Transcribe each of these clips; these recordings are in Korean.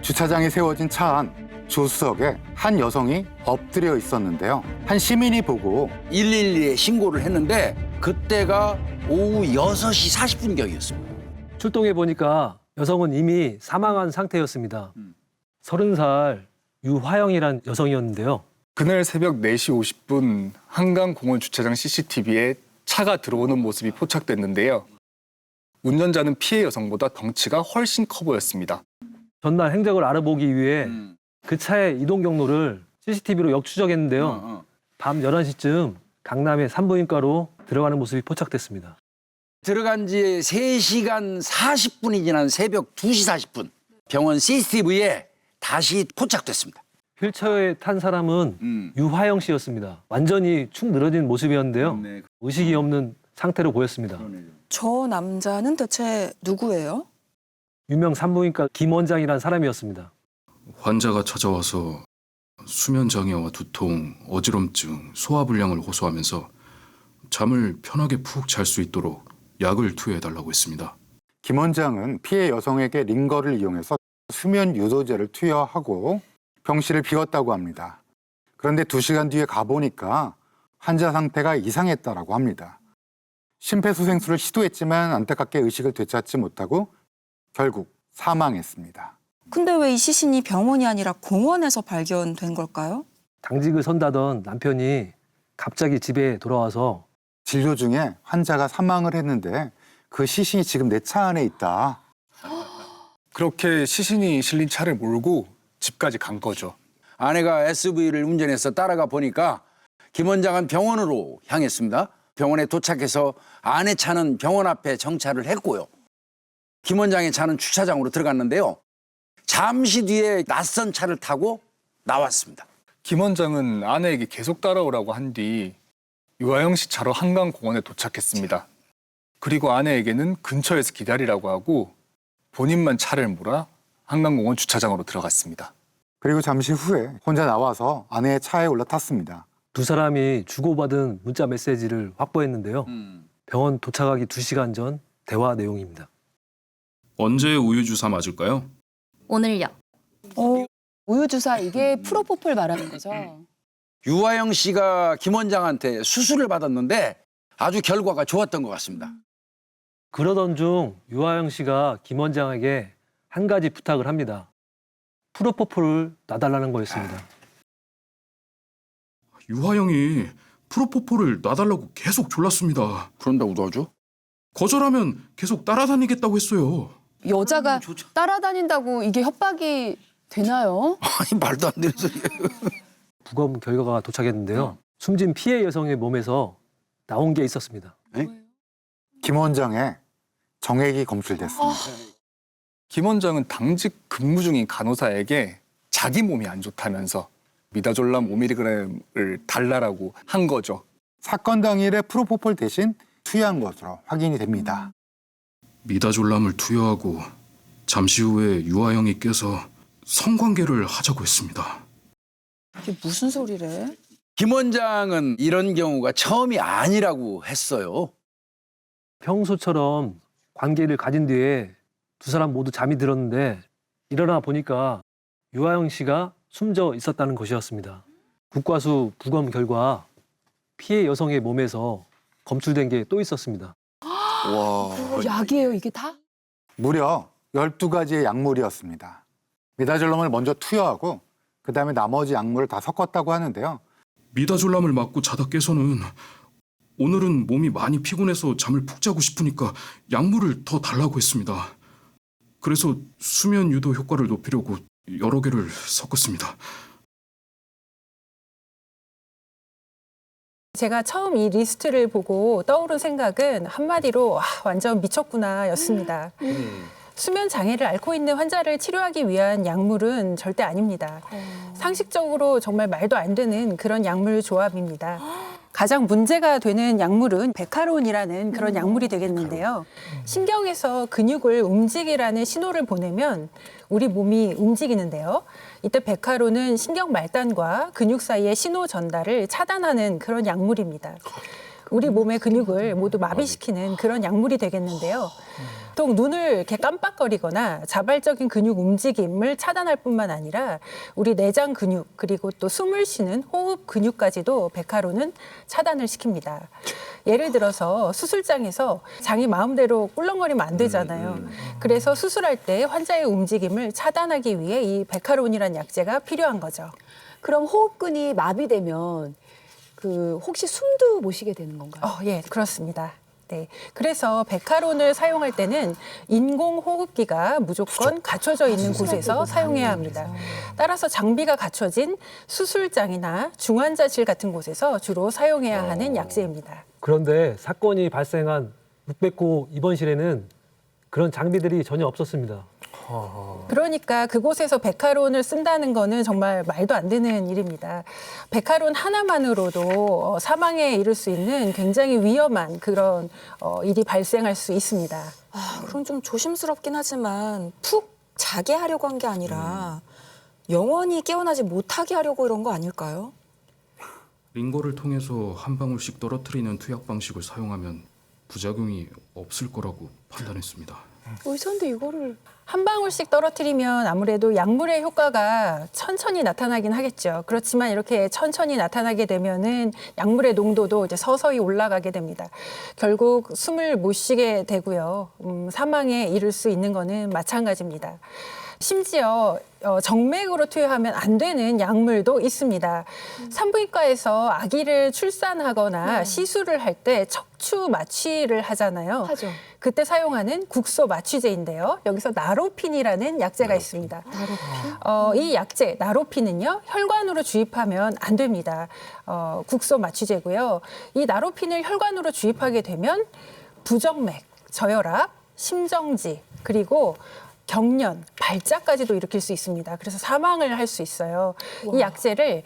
주차장에 세워진 차 안 조수석에 한 여성이 엎드려 있었는데요. 한 시민이 보고 112에 신고를 했는데 그때가 오후 6시 40분경이었습니다. 출동해 보니까 여성은 이미 사망한 상태였습니다. 30살 유화영이란 여성이었는데요. 그날 새벽 4시 50분 한강공원 주차장 CCTV에 차가 들어오는 모습이 포착됐는데요. 운전자는 피해 여성보다 덩치가 훨씬 커 보였습니다. 전날 행적을 알아보기 위해 그 차의 이동 경로를 CCTV로 역추적했는데요. 밤 11시쯤 강남의 산부인과로 들어가는 모습이 포착됐습니다. 들어간 지 3시간 40분이 지난 새벽 2시 40분 병원 CCTV에 다시 포착됐습니다. 휠체어에 탄 사람은 유화영 씨였습니다. 완전히 축 늘어진 모습이었는데요. 의식이 없는 상태로 보였습니다. 저 남자는 대체 누구예요? 유명 산부인과 김 원장이라는 사람이었습니다. 환자가 찾아와서 수면 장애와 두통, 어지럼증, 소화불량을 호소하면서 잠을 편하게 푹 잘 수 있도록 약을 투여해달라고 했습니다. 김 원장은 피해 여성에게 링거를 이용해서 수면 유도제를 투여하고 병실을 비웠다고 합니다. 그런데 2시간 뒤에 가보니까 환자 상태가 이상했다고 합니다. 심폐소생술을 시도했지만 안타깝게 의식을 되찾지 못하고 결국 사망했습니다. 근데 왜 이 시신이 병원이 아니라 공원에서 발견된 걸까요? 당직을 선다던 남편이 갑자기 집에 돌아와서 진료 중에 환자가 사망을 했는데 그 시신이 지금 내 차 안에 있다. 그렇게 시신이 실린 차를 몰고 집까지 간 거죠. 아내가 SUV를 운전해서 따라가 보니까 김 원장은 병원으로 향했습니다. 병원에 도착해서 아내 차는 병원 앞에 정차를 했고요. 김 원장의 차는 주차장으로 들어갔는데요. 잠시 뒤에 낯선 차를 타고 나왔습니다. 김 원장은 아내에게 계속 따라오라고 한 뒤 유아영 씨 차로 한강공원에 도착했습니다. 그리고 아내에게는 근처에서 기다리라고 하고 본인만 차를 몰아 한강공원 주차장으로 들어갔습니다. 그리고 잠시 후에 혼자 나와서 아내의 차에 올라탔습니다. 두 사람이 주고받은 문자 메시지를 확보했는데요. 병원 도착하기 2시간 전 대화 내용입니다. 언제 우유 주사 맞을까요? 오늘요. 우유 주사 이게 프로포폴 말하는 거죠? 유아영 씨가 김 원장한테 수술을 받았는데 아주 결과가 좋았던 것 같습니다. 그러던 중 유화영 씨가 김 원장에게 한 가지 부탁을 합니다. 프로포폴을 놔달라는 거였습니다. 유화영이 프로포폴을 놔달라고 계속 졸랐습니다. 그런다고 도와줘? 거절하면 계속 따라다니겠다고 했어요. 여자가 따라다닌다고 이게 협박이 되나요? 아니 말도 안 되는 소리예요. 부검 결과가 도착했는데요. 숨진 피해 여성의 몸에서 나온 게 있었습니다. 김 원장의 정액이 검출됐습니다. 김 원장은 당직 근무 중인 간호사에게 자기 몸이 안 좋다면서 미다졸람 5mg을 달라고 한 거죠. 사건 당일에 프로포폴 대신 투여한 것으로 확인이 됩니다. 미다졸람을 투여하고 잠시 후에 유화영이 깨서 성관계를 하자고 했습니다. 이게 무슨 소리래? 김 원장은 이런 경우가 처음이 아니라고 했어요. 평소처럼 관계를 가진 뒤에 두 사람 모두 잠이 들었는데 일어나 보니까 유화영 씨가 숨져 있었다는 것이었습니다. 국과수 부검 결과 피해 여성의 몸에서 검출된 게 또 있었습니다. 약이에요 이게 다? 무려 12가지의 약물이었습니다. 미다졸럼을 먼저 투여하고 그다음에 나머지 약물을 다 섞었다고 하는데요. 미다졸람을 맞고 자다 깨서는 오늘은 몸이 많이 피곤해서 잠을 푹 자고 싶으니까 약물을 더 달라고 했습니다. 그래서 수면 유도 효과를 높이려고 여러 개를 섞었습니다. 제가 처음 이 리스트를 보고 떠오른 생각은 한마디로 완전 미쳤구나 였습니다. 수면 장애를 앓고 있는 환자를 치료하기 위한 약물은 절대 아닙니다. 상식적으로 정말 말도 안 되는 그런 약물 조합입니다. 가장 문제가 되는 약물은 베카론이라는 그런 약물이 되겠는데요. 신경에서 근육을 움직이라는 신호를 보내면 우리 몸이 움직이는데요. 이때 베카론은 신경 말단과 근육 사이의 신호 전달을 차단하는 그런 약물입니다. 우리 몸의 근육을 모두 마비시키는 그런 약물이 되겠는데요. 보통 눈을 이렇게 깜빡거리거나 자발적인 근육 움직임을 차단할 뿐만 아니라 우리 내장 근육 그리고 또 숨을 쉬는 호흡 근육까지도 베카론은 차단을 시킵니다. 예를 들어서 수술장에서 장이 마음대로 꿀렁거리면 안 되잖아요. 그래서 수술할 때 환자의 움직임을 차단하기 위해 이 베카론이라는 약제가 필요한 거죠. 그럼 호흡근이 마비되면 혹시 숨도 못 쉬게 되는 건가요? 예, 그렇습니다. 네. 그래서 베카론을 사용할 때는 인공호흡기가 무조건 갖춰져 있는 곳에서 사용해야 합니다. 따라서 장비가 갖춰진 수술장이나 중환자실 같은 곳에서 주로 사용해야 하는 약제입니다. 그런데 사건이 발생한 609 입원실에는 그런 장비들이 전혀 없었습니다. 그러니까 그곳에서 베카론을 쓴다는 거는 정말 말도 안 되는 일입니다. 베카론 하나만으로도 사망에 이를 수 있는 굉장히 위험한 그런 일이 발생할 수 있습니다. 그럼 좀 조심스럽긴 하지만 푹 자게 하려고 한 게 아니라 영원히 깨어나지 못하게 하려고 이런 거 아닐까요? 링거를 통해서 한 방울씩 떨어뜨리는 투약 방식을 사용하면 부작용이 없을 거라고 판단했습니다. 의사인데 이거를 한 방울씩 떨어뜨리면 아무래도 약물의 효과가 천천히 나타나긴 하겠죠. 그렇지만 이렇게 천천히 나타나게 되면은 약물의 농도도 이제 서서히 올라가게 됩니다. 결국 숨을 못 쉬게 되고요. 사망에 이를 수 있는 거는 마찬가지입니다. 심지어 정맥으로 투여하면 안 되는 약물도 있습니다. 산부인과에서 아기를 출산하거나 시술을 할 때 척추 마취를 하잖아요. 하죠. 그때 사용하는 국소 마취제인데요. 여기서 나로핀이라는 약제가 있습니다. 이 약제 나로핀은요 혈관으로 주입하면 안 됩니다. 국소 마취제고요. 이 나로핀을 혈관으로 주입하게 되면 부정맥, 저혈압, 심정지 그리고 경련, 발작까지도 일으킬 수 있습니다. 그래서 사망을 할 수 있어요. 이 약제를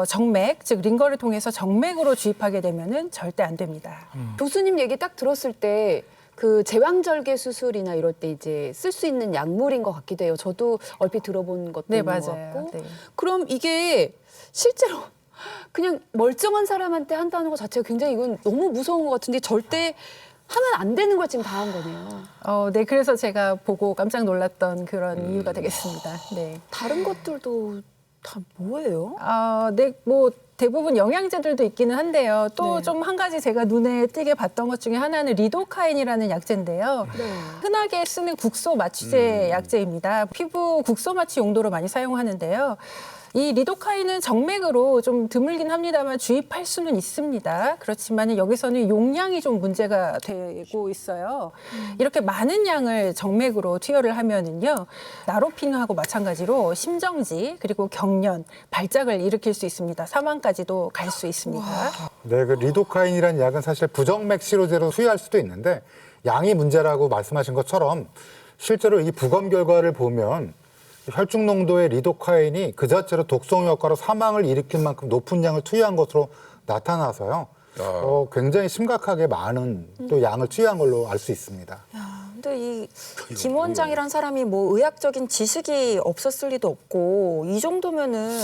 정맥, 즉 링거를 통해서 정맥으로 주입하게 되면은 절대 안 됩니다. 교수님 얘기 딱 들었을 때 그 제왕절개 수술이나 이럴 때 이제 쓸 수 있는 약물인 것 같기도 해요. 저도 얼핏 들어본 것도 네, 있는 것 맞아요. 같고. 네. 그럼 이게 실제로 그냥 멀쩡한 사람한테 한다는 것 자체가 굉장히 이건 너무 무서운 것 같은데 절대 하면 안 되는 걸 지금 다 한 거네요. 네, 그래서 제가 보고 깜짝 놀랐던 그런 이유가 되겠습니다. 네. 다른 것들도 다 뭐예요? 네, 뭐 대부분 영양제들도 있기는 한데요. 또 네. 좀 한 가지 제가 눈에 띄게 봤던 것 중에 하나는 리도카인이라는 약제인데요. 네. 흔하게 쓰는 국소 마취제 약제입니다. 피부 국소 마취 용도로 많이 사용하는데요. 이 리도카인은 정맥으로 좀 드물긴 합니다만 주입할 수는 있습니다. 그렇지만 여기서는 용량이 좀 문제가 되고 있어요. 이렇게 많은 양을 정맥으로 투여를 하면은요, 나로핀하고 마찬가지로 심정지 그리고 경련, 발작을 일으킬 수 있습니다. 사망까지도 갈 수 있습니다. 네, 그 리도카인이라는 약은 사실 부정맥 시로제로 투여할 수도 있는데 양이 문제라고 말씀하신 것처럼 실제로 이 부검 결과를 보면 혈중 농도의 리도카인이 그 자체로 독성 효과로 사망을 일으킬 만큼 높은 양을 투여한 것으로 나타나서요. 굉장히 심각하게 많은 또 양을 투여한 걸로 알 수 있습니다. 근데 이 김 원장이란 사람이 뭐 의학적인 지식이 없었을 리도 없고 이 정도면은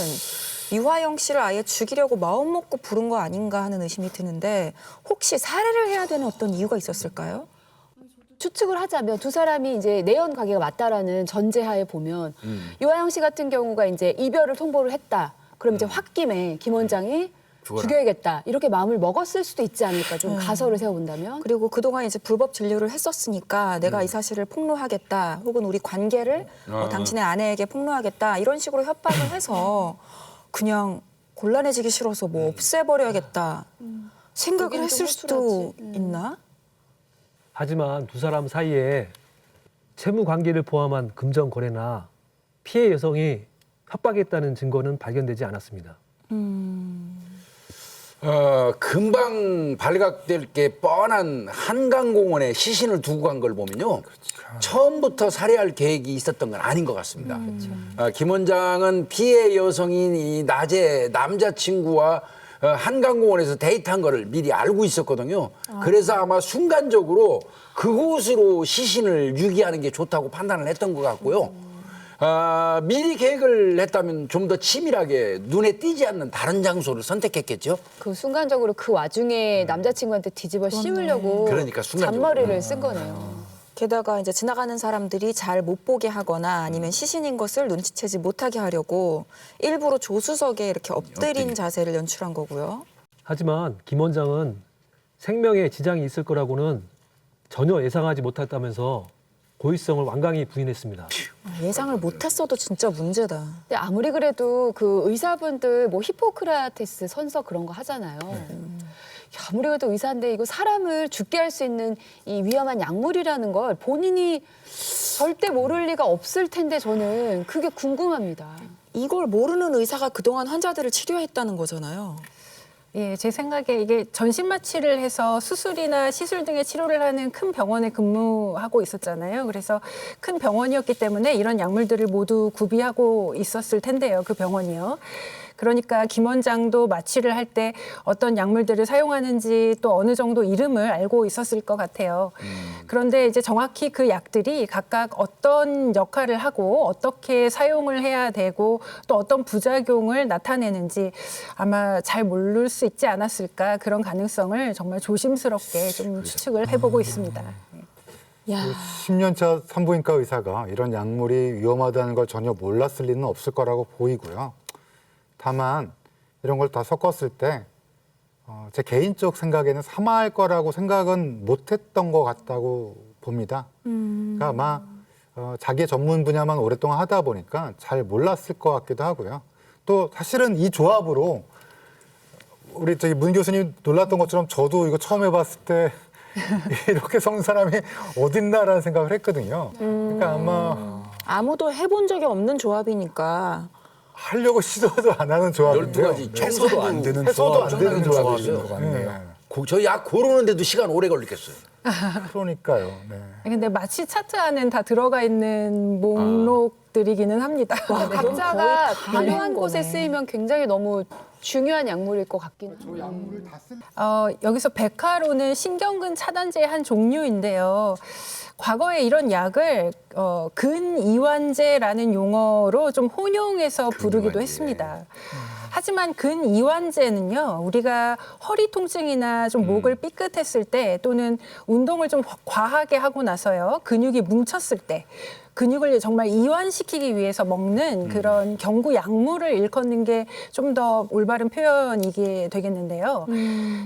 유아영 씨를 아예 죽이려고 마음 먹고 부른 거 아닌가 하는 의심이 드는데 혹시 살해를 해야 되는 어떤 이유가 있었을까요? 추측을 하자면 두 사람이 이제 내연 관계가 맞다라는 전제하에 보면 유아영 씨 같은 경우가 이제 이별을 통보를 했다. 그럼 이제 홧김에 김 원장이 죽여야겠다. 이렇게 마음을 먹었을 수도 있지 않을까. 좀 가설을 세워본다면. 그리고 그동안 이제 불법 진료를 했었으니까 내가 이 사실을 폭로하겠다. 혹은 우리 관계를 당신의 아내에게 폭로하겠다. 이런 식으로 협박을 해서 그냥 곤란해지기 싫어서 뭐 없애버려야겠다. 생각을 그게 좀 했을 수도 있나? 하지만 두 사람 사이에 채무 관계를 포함한 금전 거래나 피해 여성이 협박했다는 증거는 발견되지 않았습니다. 금방 발각될 게 뻔한 한강공원에 시신을 두고 간 걸 보면요. 처음부터 살해할 계획이 있었던 건 아닌 것 같습니다. 김 원장은 피해 여성인 이 낮에 남자친구와 한강공원에서 데이트한 거를 미리 알고 있었거든요. 그래서 아마 순간적으로 그곳으로 시신을 유기하는 게 좋다고 판단을 했던 것 같고요. 미리 계획을 했다면 좀 더 치밀하게 눈에 띄지 않는 다른 장소를 선택했겠죠. 그 순간적으로 그 와중에 남자친구한테 뒤집어 씌우려고 그러니까 순간적으로. 잔머리를 쓴 거네요. 게다가 이제 지나가는 사람들이 잘 못 보게 하거나 아니면 시신인 것을 눈치채지 못하게 하려고 일부러 조수석에 이렇게 엎드린 자세를 연출한 거고요. 하지만 김 원장은 생명에 지장이 있을 거라고는 전혀 예상하지 못했다면서 고의성을 완강히 부인했습니다. 예상을 못했어도 진짜 문제다. 근데 아무리 그래도 그 의사분들 뭐 히포크라테스 선서 그런 거 하잖아요. 아무리 그래도 의사인데 이거 사람을 죽게 할 수 있는 이 위험한 약물이라는 걸 본인이 절대 모를 리가 없을 텐데 저는 그게 궁금합니다. 이걸 모르는 의사가 그동안 환자들을 치료했다는 거잖아요. 예, 제 생각에 이게 전신 마취를 해서 수술이나 시술 등의 치료를 하는 큰 병원에 근무하고 있었잖아요. 그래서 큰 병원이었기 때문에 이런 약물들을 모두 구비하고 있었을 텐데요. 그 병원이요. 그러니까 김 원장도 마취를 할 때 어떤 약물들을 사용하는지 또 어느 정도 이름을 알고 있었을 것 같아요. 그런데 이제 정확히 그 약들이 각각 어떤 역할을 하고 어떻게 사용을 해야 되고 또 어떤 부작용을 나타내는지 아마 잘 모를 수 있지 않았을까 그런 가능성을 정말 조심스럽게 좀 추측을 해보고 있습니다. 야, 10년차 산부인과 의사가 이런 약물이 위험하다는 걸 전혀 몰랐을 리는 없을 거라고 보이고요. 다만 이런 걸 다 섞었을 때 제 개인적 생각에는 사망할 거라고 생각은 못했던 것 같다고 봅니다. 그러니까 아마 자기의 전문 분야만 오랫동안 하다 보니까 잘 몰랐을 것 같기도 하고요. 또 사실은 이 조합으로 우리 저기 문 교수님 놀랐던 것처럼 저도 이거 처음 해봤을 때 이렇게 섞는 사람이 어딨나라는 생각을 했거든요. 그러니까 아마 아무도 해본 적이 없는 조합이니까 하려고 시도도 안 하는 조합인데요. 12가지 해서도 안 되는 해서도 안 되는 엄청난 조합인 것 조합이었어요. 같네요. 저 약 고르는데도 시간 오래 걸리겠어요. 그러니까요. 네. 근데 마취 차트 안엔 다 들어가 있는 목록들이기는 합니다. 와, 네. 각자가 거의 필요한 다 곳에 거네. 쓰이면 굉장히 너무 중요한 약물일 것 같긴 해요. 여기서 백화로는 신경근 차단제의 한 종류인데요. 과거에 이런 약을 근이완제라는 용어로 좀 혼용해서 부르기도 했습니다. 하지만 근이완제는요, 우리가 허리 통증이나 좀 목을 삐끗했을 때 또는 운동을 좀 과하게 하고 나서요, 근육이 뭉쳤을 때 근육을 정말 이완시키기 위해서 먹는 그런 경구 약물을 일컫는 게 좀 더 올바른 표현이게 되겠는데요.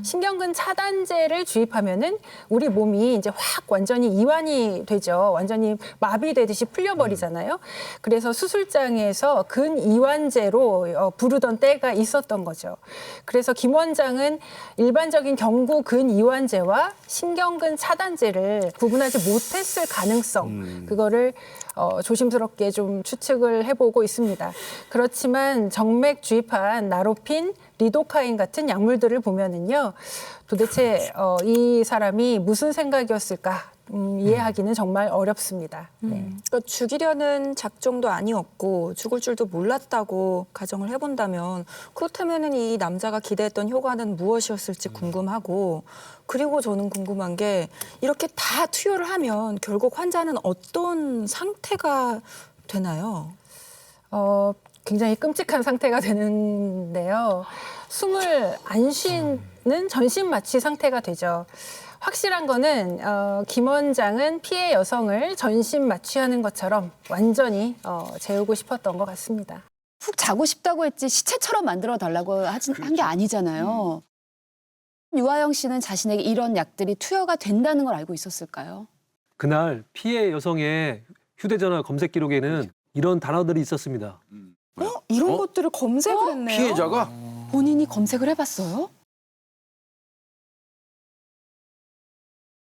신경근 차단제를 주입하면은 우리 몸이 이제 확 완전히 이완이 되죠. 완전히 마비되듯이 풀려버리잖아요. 그래서 수술장에서 근이완제로 부르던 때가 있었던 거죠. 그래서 김 원장은 일반적인 경구 근이완제와 신경근 차단제를 구분하지 못했을 가능성, 그거를 조심스럽게 좀 추측을 해보고 있습니다. 그렇지만 정맥 주입한 나로핀, 리도카인 같은 약물들을 보면은요, 도대체 이 사람이 무슨 생각이었을까 이해하기는 정말 어렵습니다. 네. 그러니까 죽이려는 작정도 아니었고 죽을 줄도 몰랐다고 가정을 해본다면 그렇다면은 이 남자가 기대했던 효과는 무엇이었을지 궁금하고 그리고 저는 궁금한 게 이렇게 다 투여를 하면 결국 환자는 어떤 상태가 되나요? 굉장히 끔찍한 상태가 되는데요. 숨을 안 쉬는 전신 마취 상태가 되죠. 확실한 거는 김 원장은 피해 여성을 전신 마취하는 것처럼 완전히 재우고 싶었던 것 같습니다. 푹 자고 싶다고 했지 시체처럼 만들어 달라고 한 게 아니잖아요. 유아영 씨는 자신에게 이런 약들이 투여가 된다는 걸 알고 있었을까요? 그날 피해 여성의 휴대전화 검색 기록에는 이런 단어들이 있었습니다. 이런 것들을 검색을 했네요. 피해자가 본인이 검색을 해봤어요?